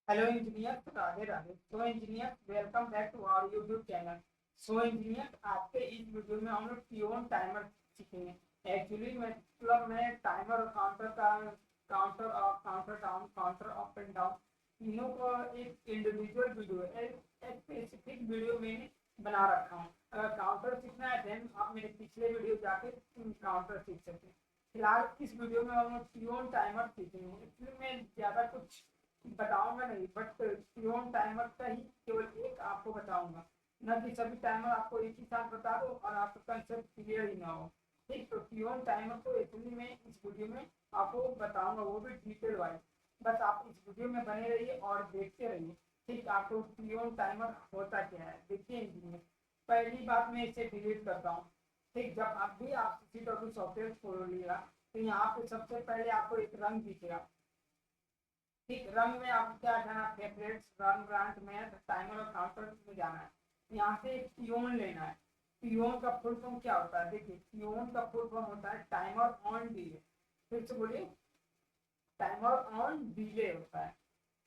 Hello engineer, Radhe Radhe. So engineer, welcome back to our YouTube channel. So engineer, आपके इस video में हम लोग पियोन टाइमर सीखेंगे। एक्चुअली मैं टाइमर और counter down, counter up and down तीनों को एक इंडिविजुअल वीडियो एक स्पेसिफिक वीडियो में बना रखा हूँ। अगर काउंटर सीखना है देन आप मेरे पिछले वीडियो जाके काउंटर सीख सकते हैं। फिलहाल इस वीडियो में हम लोग पियोन टाइमर सीखेंगे। एक्चुअली मैं ज़्यादा कुछ बताऊंगा नहीं, बट पियोन टाइमर का ही केवल एक आपको बताऊंगा, न कि सभी टाइमर आपको एक ही साथ बता दो और आपका कंसेप्ट क्लियर ही ना हो। ठीक, तो पियोन टाइमर को एक्चुअली मैं इस वीडियो में आपको बताऊंगा, वो भी डिटेल वाइज। बस आप इस वीडियो में बने रहिए और देखते रहिए। ठीक, आपको पियोन टाइमर होता क्या है देखिए इंजीनियर। पहली बात मैं इसे डिलीट करता हूँ। ठीक, जब आप भी आप CCW सॉफ्टवेयर खोलिएगा तो यहाँ पे सबसे पहले आपको एक रंग दिखेगा। ठीक, रंग में आपको क्या जाना, फेवरेट्स, रन, ब्रांड में टाइमर और काउंटर में जाना है। यहाँ से एक पियोन लेना है। पियोन का फुल फॉर्म क्या होता है देखिए, पियोन का फुल फॉर्म होता है टाइमर ऑन डिले। फिर से बोलिए, टाइमर ऑन डिले होता है।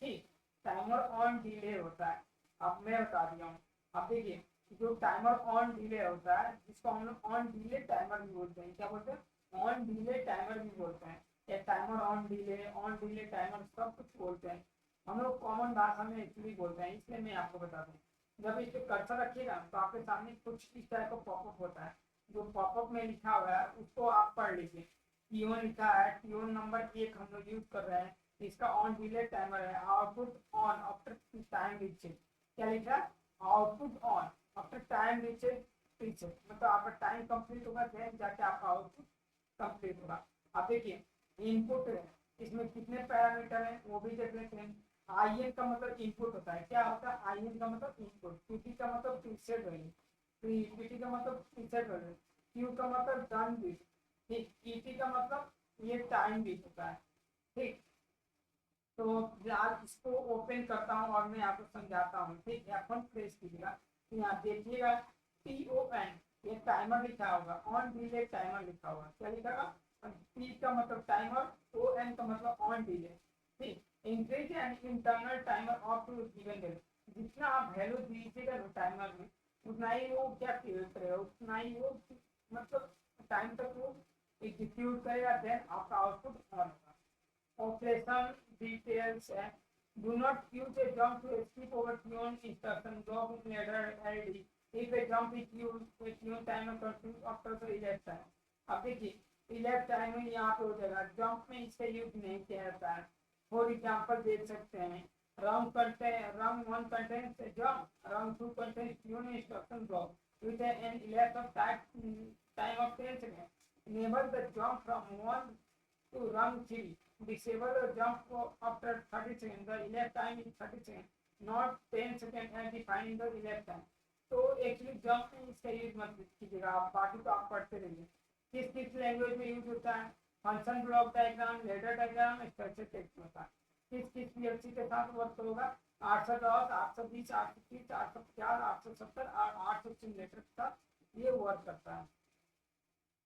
ठीक, टाइमर ऑन डिले होता है। अब मैं बता दिया हूँ। अब देखिए, जो टाइमर ऑन डिले होता है, जिसको हम लोग ऑन डिले टाइमर भी बोलते हैं। क्या बोलते हैं? ऑन डिले टाइमर भी बोलते हैं, या टाइमर ऑन डिले टाइमर सब कुछ बोलते हैं। हम लोग कॉमन भाषा में एक्चुअली बोलते हैं, इसलिए मैं आपको बता दूँ। जब इस पर कर्सर रखिएगा तो आपके सामने कुछ इस तरह का पॉपअप होता है। जो पॉपअप में लिखा हुआ है उसको आप पढ़ लीजिए। टीओन लिखा है, टीओन नंबर 1 हम लोग यूज कर रहे हैं। इसका ऑन डिले टाइमर है। Output on after time reaches. क्या लिखा है? Output on after time reaches मतलब आपका टाइम कंप्लीट होगा देन जाके आपका आउटपुट कंप्लीट होगा। अब देखिए, इनपुट है, इसमें कितने पैरामीटर हैं वो भी देख लेते हैं। आईएन का मतलब इनपुट होता है। क्या होता है? आईएन का मतलब इनपुट। पीटी का मतलब प्रीसेट वैल्यू। पीटी का मतलब प्रीसेट वैल्यू। क्यू का मतलब डन बिट। ठीक, ईटी का मतलब ये टाइम बिट होता है। ठीक, तो फिलहाल इसको ओपन करता हूँ और मैं आपको समझाता हूँ। ठीक, F1 प्रेस कीजिएगा तो यहाँ देखिएगा TON, ये टाइमर लिखा होगा, ऑन डिले टाइमर लिखा होगा। क्या लिखा होगा? T का मतलब टाइमर, ON का मतलब ऑन डिले। ठीक, increase and internal timer of to given value. जितना आप वैल्यू दीजिएगा टाइमर में उतना ही वो क्या करेगा, उतना ही वो मतलब टाइम तक वो एग्जीक्यूट करेगा, देन आपका आउटपुट ऑन होगा। Operation details and do not use a jump to skip over tune instruction. Block ladder LD. If a jump is used, a tune timer continues after the elapsed time. अब देखिए, elapsed time में यहाँ पे हो जाएगा, jump में इसका use नहीं किया जाता है। फॉर एग्जाम्पल देख सकते हैं, rung 1 contains a jump, rung 2 contains tune instruction block with an elapsed of time of 10 seconds. Enable the jump from 1 to rung 3. Disable the jump after 30 seconds. The elapsed time is 30 seconds, not 10 seconds as defined in the elapsed time. तो actually jump में इसका use मत कीजिएगा, आप बाकी तो आप पढ़ते रहिए। किस किस लैंग्वेज में यूज होता है? Function block diagram, ladder diagram, structure text होता है। किस किस पीएलसी के साथ वर्क होगा? 810, 820, 830, 850, 870 और 800 सिमुलेटर के साथ ये वर्क करता है।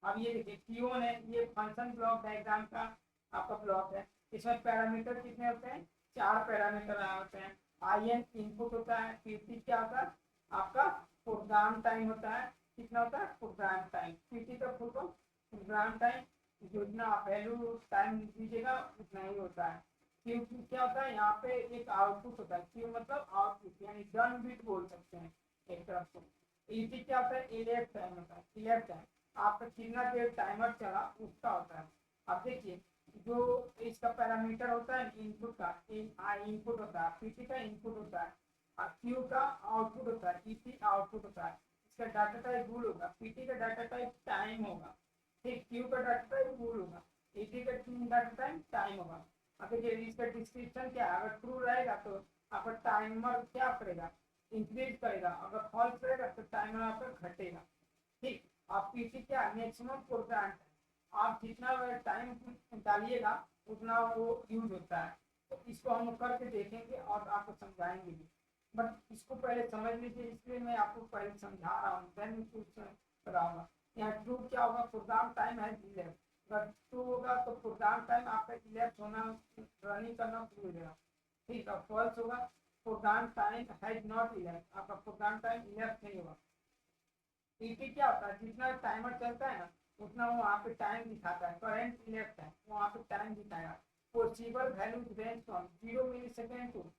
अब ये देखिए, क्यून है, ये फंक्शन ब्लॉक डायग्राम का आपका ब्लॉक है। इसमें पैरामीटर कितने होते हैं? 4 पैरामीटर होते हैं। आईएन इनपुट होता है। पीटी क्या होता है? आपका प्रोग्राम टाइम होता है। कितना होता है? Program time. पीटी का फुल फॉर्म प्रोग्राम टाइम। जितना आप वैल्यू टाइम दीजिएगा उतना ही होता है। क्यू क्या होता है? यहाँ पे एक आउटपुट होता है। क्यू मतलब आउटपुट, यानी डन बिट बोल सकते हैं एक तरफ से। ईटी क्या होता है? इलेक्ट टाइम होता है। इलेक्ट टाइम आपका कितना देर टाइमर चला उसका होता है। अब देखिए, जो इसका पैरामीटर होता है इनपुट का, इनपुट होता है। पीटी का इनपुट होता है और क्यू का आउटपुट होता है। ईटी आउटपुट होता है। इसका डाटा टाइप बूल होगा। पीटी का डाटा टाइप टाइम होगा। ठीक, क्यू का डाटा टाइप बूल होगा। ईटी का डाटा टाइप टाइम होगा। अब देखिए, इसका डिस्क्रिप्शन क्या है? अगर ट्रू रहेगा तो आपका टाइमर क्या करेगा? इंक्रीज करेगा। अगर फॉल्स रहेगा तो टाइमर आपका घटेगा। ठीक, आप पीटी क्या मैक्सिमम प्रोग्राम आप जितना टाइम डालिएगा उतना वो यूज होता है। तो इसको हम करके देखेंगे और आपको समझाएंगे भी, बट इसको पहले समझ लीजिए, इसलिए मैं आपको पहले समझा रहा हूँ, देन कुछ कराऊंगा। यहाँ ट्रू क्या होगा? प्रोग्राम टाइम है 11। अगर ट्रू होगा तो प्रोग्राम टाइम आपका 11 होना, रनिंग करना शुरू हो जाएगा। ठीक है, फॉल्स होगा, प्रोग्राम टाइम हैज नॉट इलेप्ट, आपका प्रोग्राम टाइम इलेप्ट नहीं हुआ। ईटी क्या होता है, जितना टाइमर चलता है ना उतना वो वहाँ पे टाइम दिखाता है, करंट इलेप्ट है वहाँ पे टाइम दिखाएगा। Possible values range from 0 millisecond to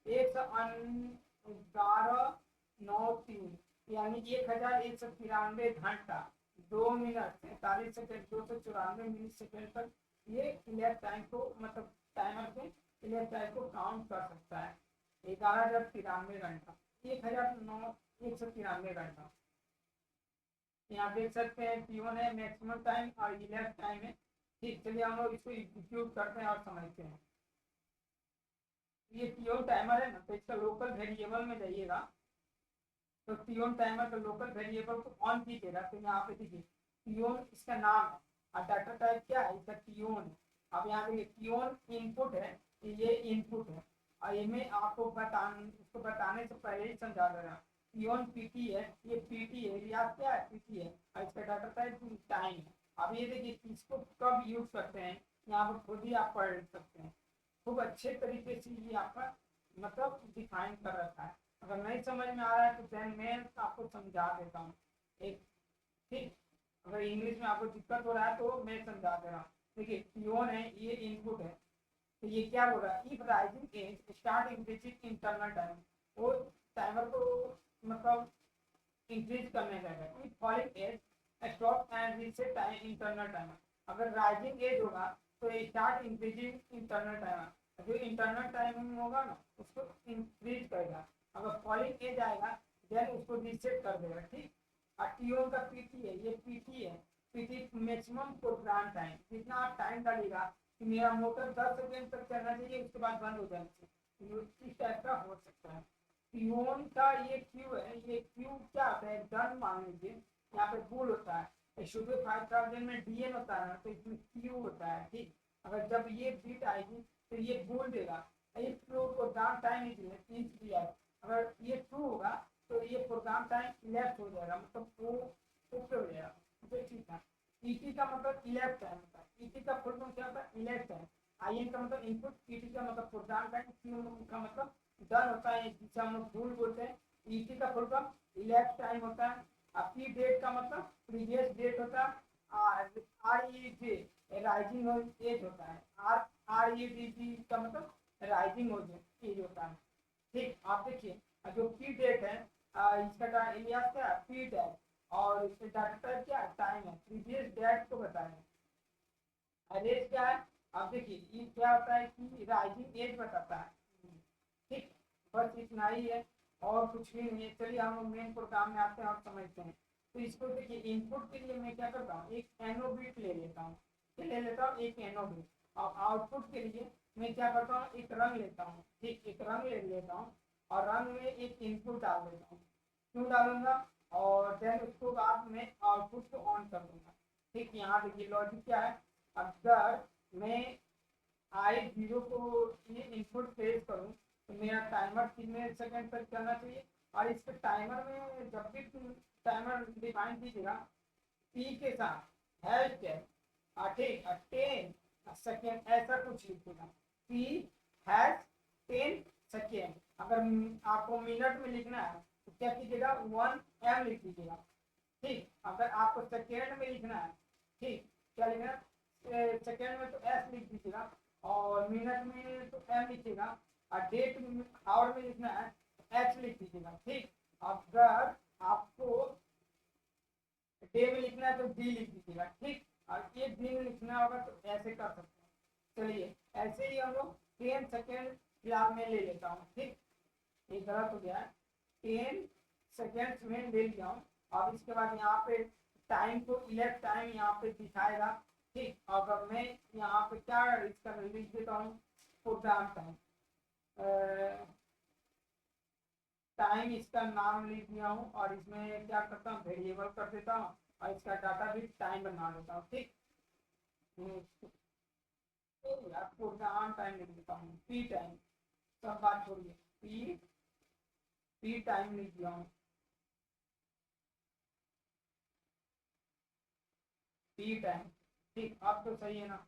111.93 यानी 1193 घंटा 2 मिनट 43 सेकेंड 294 मिली सेकेंड तक ये इलेक्ट टाइम को मतलब टाइमर के इलेक्ट टाइम को काउंट कर सकता है। 1193 घंटा 1,993 घंटा। यहाँ देख सकते हैं P1 है मैक्सिमम टाइम और इलेक्ट टाइम है। ठीक, चलिए हम लोग इसको एग्जीक्यूट करते हैं और समझते हैं। ये P1 टाइमर है ना, तो इसका लोकल वेरिएबल में जाइएगा तो P1 टाइमर का लोकल वेरिएबल को ऑन कीजिएगा तो यहाँ पे देखिए P1 इसका नाम है और डाटा टाइप क्या है इसका P1 है। अब यहाँ देखिए P1 इनपुट है, ये इनपुट है और इसमें आपको उसको बताने से पहले ही समझा दे रहा P1 PT है, ये PT है, ये आप क्या है PT है और इसका डाटा टाइप टाइम है। अब ये देखिए इसको कब यूज करते हैं यहाँ पर खुद ही आप पढ़ सकते हैं, खूब अच्छे तरीके से ये आपका मतलब डिफाइन कर रखा है। अगर नहीं समझ में आ रहा है तो देन मैं आपको समझा देता हूँ एक, ठीक। अगर इंग्लिश में आपको दिक्कत हो रहा है तो मैं समझा दे रहा हूँ। देखिए P1 है, ये इनपुट है, तो ये क्या बोल रहा है, if rising edge start increasing internal time, वो टाइमर को मतलब इंक्रीज करने का है। If falling edge stop and reset time internal time, अगर राइजिंग एज होगा तो स्टार्ट इंक्रीजिंग इंटरनल टाइम, जो इंटरनल टाइमिंग होगा ना उसको इंक्रीज करेगा। अगर फॉलिंग एज आएगा देन उसको रीसेट कर देगा, ठीक। और T1 का PT है, ये PT है, PT मैक्सिमम प्रोग्राम टाइम, जितना आप टाइम डालेगा कि मेरा मोटर 10 सेकेंड तक चलना चाहिए उसके बाद बंद हो जाना चाहिए, इस टाइप का हो सकता है। P1 का ये Q है, ये Q क्या होता है, डन मान लीजिए, यहाँ पे बुल होता है, शुद्ध 5000 में DN होता है तो इसमें Q होता है, ठीक। अगर जब ये बीट आएगी तो ये बुल देगा, ये प्रोग्राम टाइम इज, अगर ये ट्रू होगा तो ये प्रोग्राम टाइम लेफ्ट हो जाएगा, मतलब वो ओके हो जाएगा, ठीक है। ईटी का मतलब इलेक्ट टाइम होता है, ईटी का फुल फॉर्म क्या होता है, इलेक्ट टाइम। आईएन का मतलब इनपुट, ईटी का मतलब प्रोग्राम टाइम, क्यू का मतलब डन होता है, जिसे हम लोग भूल बोलते हैं। ईटी का फुल फॉर्म इलेक्ट टाइम होता है। पी डेट का मतलब प्रीवियस डेट होता है। आर ई जे राइजिंग एज होता है, आर आर ई डी का मतलब राइजिंग एज होता है, ठीक। आप देखिए जो पी डेट है इसका एलियास क्या है, पी डेट, और इसका डाटा टाइप क्या है, टाइम है, प्रीवियस डेट को बताएंगे। एज क्या है, आप देखिए ये क्या होता है कि राइजिंग एज बताता है, ठीक। बस इतना ही है और कुछ भी नहीं है। चलिए हम लोग मेन प्रोग्राम में आते हैं और समझते हैं। तो इसको देखिए इनपुट के लिए मैं क्या करता हूँ, एक एनो बिट ले लेता हूँ, ले लेता हूँ एक एनो बिट, और आउटपुट के लिए मैं क्या करता हूँ, एक रंग लेता हूँ, ठीक, एक रंग ले लेता हूँ और रंग में एक इनपुट डाल देता हूँ, क्यों डालूंगा, और देन उसको बाद में आउटपुट को ऑन कर दूंगा, ठीक। यहाँ देखिए लॉजिक क्या है, अगर मैं I0 को ये इनपुट प्लेस करूँ तो मेरा टाइमर कितने सेकंड तक चलना चाहिए, और इसके टाइमर में जब भी टाइमर डिफाइन कीजिएगा T के साथ हैश टैग ठीक 10 सेकेंड ऐसा कुछ लिखिएगा, T हैश 10 सेकेंड। अगर आपको मिनट में लिखना है तो क्या कीजिएगा 1M लिख दीजिएगा, ठीक। अगर आपको सेकेंड में लिखना है, ठीक, क्या लिखना है सेकेंड में तो S लिख दीजिएगा और मिनट में तो M लिखिएगा और डेट आवर में लिखना है H लिख दीजिएगा, ठीक। अगर आपको डे में लिखना है तो D लिख दीजिएगा, ठीक। और ये दिन लिखना होगा तो ऐसे कर सकते हैं। चलिए ऐसे ही हम लोग 10 सेकेंड फिलहाल में ले लेता हूँ, ठीक। ये गलत हो गया है, 10 सेकेंड्स में ले लिया हूँ। अब इसके बाद यहाँ पे टाइम को इलेक्ट टाइम यहाँ पे दिखाएगा, ठीक। अगर मैं यहाँ पे क्या इसका लिख देता हूँ प्रोग्राम टाइम, टाइम इसका नाम लिख दिया हूँ और इसमें क्या करता हूँ वेरिएबल कर देता हूँ और इसका डाटा भी टाइम बना देता हूँ, ठीक। यार प्रोग्राम टाइम लिख देता हूँ, पी टाइम, सब बात छोड़िए, पी टाइम लिख दिया हूँ, पी टाइम, ठीक। अब तो सही है ना,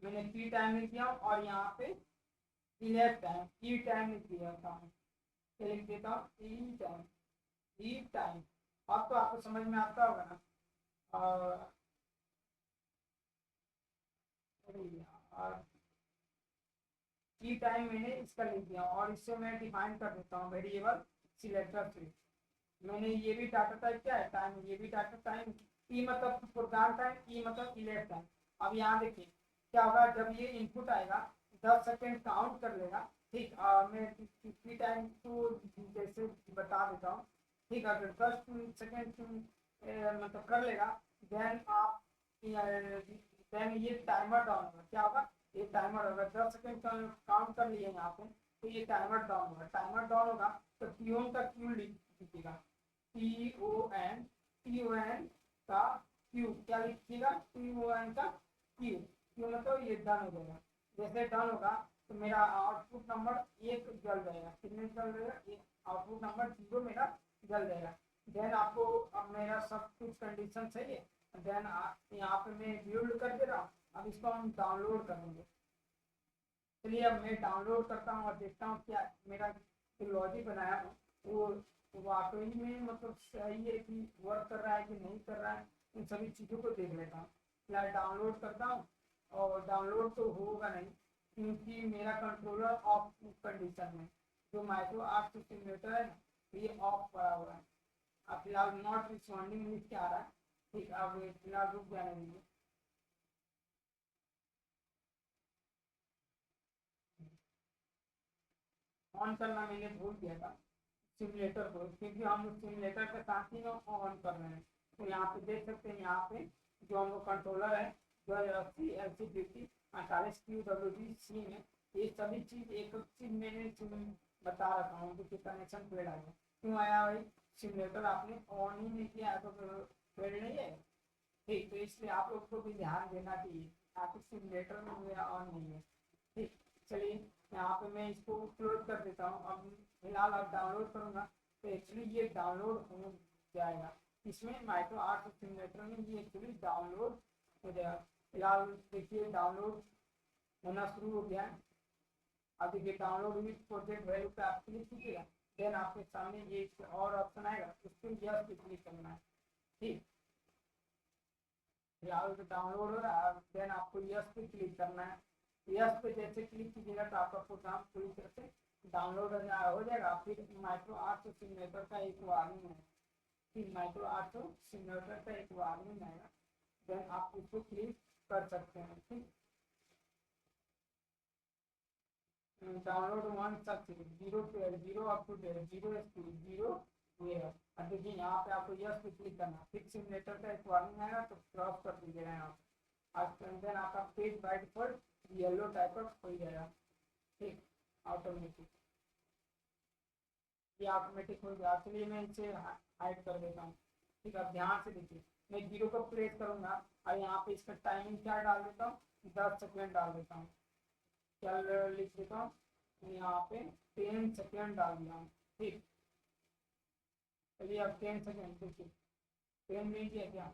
मैंने पी टाइम लिख दिया और यहाँ पे इलेक्ट टाइम, ई टाइम लिख दिया था, क्या लिख देता हूँ, ई टाइम, ई टाइम। अब तो आपको समझ में आता होगा ना। और की टाइम मैंने इसका लिख दिया और इससे मैं डिफाइन कर देता हूँ वेरिएबल सिलेक्टर से। मैंने ये भी डाटा टाइप क्या है, टाइम, ये भी डाटा टाइम। ई मतलब प्रोग्राम टाइम, ई मतलब इलेक्ट टाइम। अब यहाँ देखिए क्या होगा, जब ये इनपुट आएगा 10 सेकेंड काउंट कर लेगा। ठीक, मैं कितनी टाइम को जैसे बता देता हूँ। ठीक, अगर 10 सेकेंड मतलब कर लेगा, देन आप देन ये टाइमर डाउन होगा। क्या होगा, ये टाइमर होगा, 10 सेकेंड काउंट कर लिए यहाँ पे, तो ये टाइमर डाउन होगा। टाइमर डाउन होगा तो क्यून का क्यू लिखिएगा, TON, TON का क्यू, क्या लिखिएगा, TON का क्यू। क्यू मतलब ये डन हो जाएगा। जैसे डन होगा तो मेरा आउटपुट नंबर 1 जल जाएगा। कितने जल जाएगा, आउटपुट नंबर 0 मेरा जल जाएगा। देन आपको, अब मेरा सब कुछ कंडीशन सही है, देन यहाँ पे मैं बिल्ड कर दे रहा हूँ। अब इसको हम डाउनलोड करेंगे। चलिए अब मैं डाउनलोड करता हूँ और देखता हूँ क्या मेरा जो लॉजिक बनाया हूँ वो वाकई में मतलब सही है कि वर्क कर रहा है कि नहीं कर रहा है। इन सभी चीज़ों को देख लेता हूँ। फिलहाल डाउनलोड करता हूँ और डाउनलोड तो होगा नहीं क्योंकि मेरा कंट्रोलर ऑफ कंडीशन में, जो माइक्रो आर्ट सिमुलेटर है ना ये ऑफ पड़ा हुआ है। अब फिलहाल नॉट रिस्पॉन्डिंग लिख के आ रहा है। ठीक, अब फिलहाल रुक जाने दीजिए। ऑन करना मैंने भूल गया था सिमुलेटर को, क्योंकि हम लोग सिमुलेटर के साथ ही ऑन कर रहे हैं। तो यहाँ पे देख सकते हैं, यहाँ पे जो हम लोग कंट्रोलर है 2080 LC50 48QWD-C में, ये सभी चीज एक चीज मैंने बता रखा हूँ कि कनेक्शन फेड आया। क्यों आया भाई, सिमुलेटर आपने ऑन ही नहीं किया तो फेड नहीं है। ठीक, तो इसलिए आप लोग को भी ध्यान देना चाहिए, आपके सिमुलेटर में मेरा ऑन नहीं है। ठीक, चलिए यहाँ पे मैं इसको क्लोज कर देता हूँ। अब फिलहाल अब डाउनलोड करूँगा तो एक्चुअली ये डाउनलोड हो जाएगा। इसमें माइक्रो आर्ट सिमुलेटर में ये एक्चुअली डाउनलोड हो जाएगा। फिलहाल देखिए डाउनलोड होना शुरू हो गया है। अब देखिए डाउनलोड विथ प्रोजेक्ट वैल्यू पे आप क्लिक कीजिएगा, देन आपके सामने ये और ऑप्शन आएगा, उस पर यस पे क्लिक करना है। ठीक, फिलहाल तो डाउनलोड हो रहा है, देन आपको यस पे क्लिक करना है। यस पे जैसे क्लिक कीजिएगा तो आपका प्रोग्राम पूरी तरह से डाउनलोड हो जाएगा। फिर माइक्रो आर्ट सिमुलेटर का एक वार्निंग है, फिर माइक्रो आर्ट सिमुलेटर का एक वार्निंग आएगा, देन आप उसको क्लिक कर सकते हैं। ठीक, download one success, zero up to date, zero speed, zero ये है। अब देखिए यहाँ पे आपको यस पे क्लिक करना, फिर सिमुलेटर का एक वार्निंग आएगा तो क्रॉस कर दीजिएगा यहाँ पे। आज देन आपका page by default yellow type का हो जाएगा। ठीक, ऑटोमेटिक, ये ऑटोमेटिक हो गया। चलिए मैं इसे हाइड कर देता हूँ। ठीक है, अब ध्यान से देखिए, मैं जीरो को प्रेस करूंगा और यहाँ पे इसका टाइमिंग क्या डाल देता हूँ, 10 सेकेंड डाल देता हूँ। क्या लिख देता हूँ यहाँ पे, 10 सेकेंड डाल दिया हूँ। ठीक, चलिए अब 10 सेकेंड देखिए, 10 मिनट है क्या।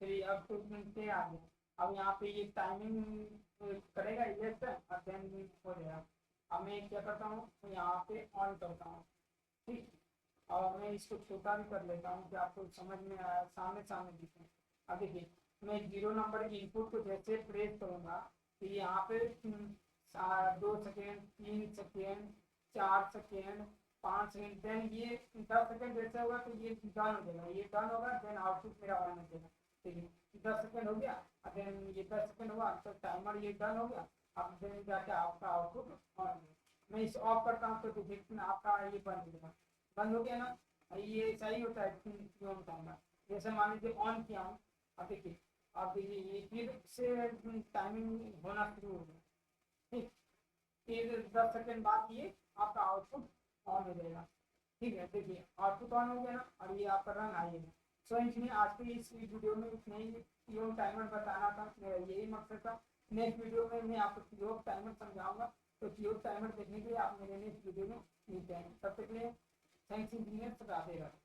चलिए अब 2 मिनट से आ गया। अब यहाँ पे ये टाइमिंग करेगा ये और 10 मिनट हो जाएगा। अब मैं क्या करता हूँ, यहाँ पे ऑन करता हूँ। ठीक, और मैं इसको छोटा भी कर लेता हूँ कि आपको समझ में आया, सामने सामने दिखे। अब देखिए मैं जीरो नंबर की इनपुट को जैसे प्रेस करूँगा तो यहाँ पे 2 second, 3 second, 4 second, 5 second, then ये 10 सेकेंड जैसे होगा तो ये डन हो जाएगा। ये डन होगा देन आउटपुट मेरा ऑन हो जाएगा। ठीक है, 10 सेकेंड हो गया, देन ये 10 सेकेंड हुआ तो टाइमर ये डन हो गया। अब देन जाके आपका आउटपुट ऑन हो गया। मैं इसे ऑफ करता हूँ तो देखिए आपका ये बंद हो जाएगा। बंद हो गया ना, ये सही होता है क्यों टाइमर। जैसे मान लीजिए ऑन किया हूँ, अब देखिए, अब देखिए ये फिर से टाइमिंग होना शुरू हो गया। ठीक, फिर 10 सेकेंड बाद ये आपका आउटपुट ऑन हो जाएगा। ठीक है, देखिए आउटपुट ऑन हो गया ना और ये आपका रन आएगा। सो इसमें आज के इस वीडियो में इतना ही पीओ टाइमर बताना था, मेरा यही मकसद था। नेक्स्ट वीडियो में मैं आपको पीओ टाइमर समझाऊंगा। तो पीओ टाइमर देखने के लिए आप मेरे नेक्स्ट वीडियो में मिलते हैं। तब तक के लिए थैंक्स इंजीनियर, राधे राधे।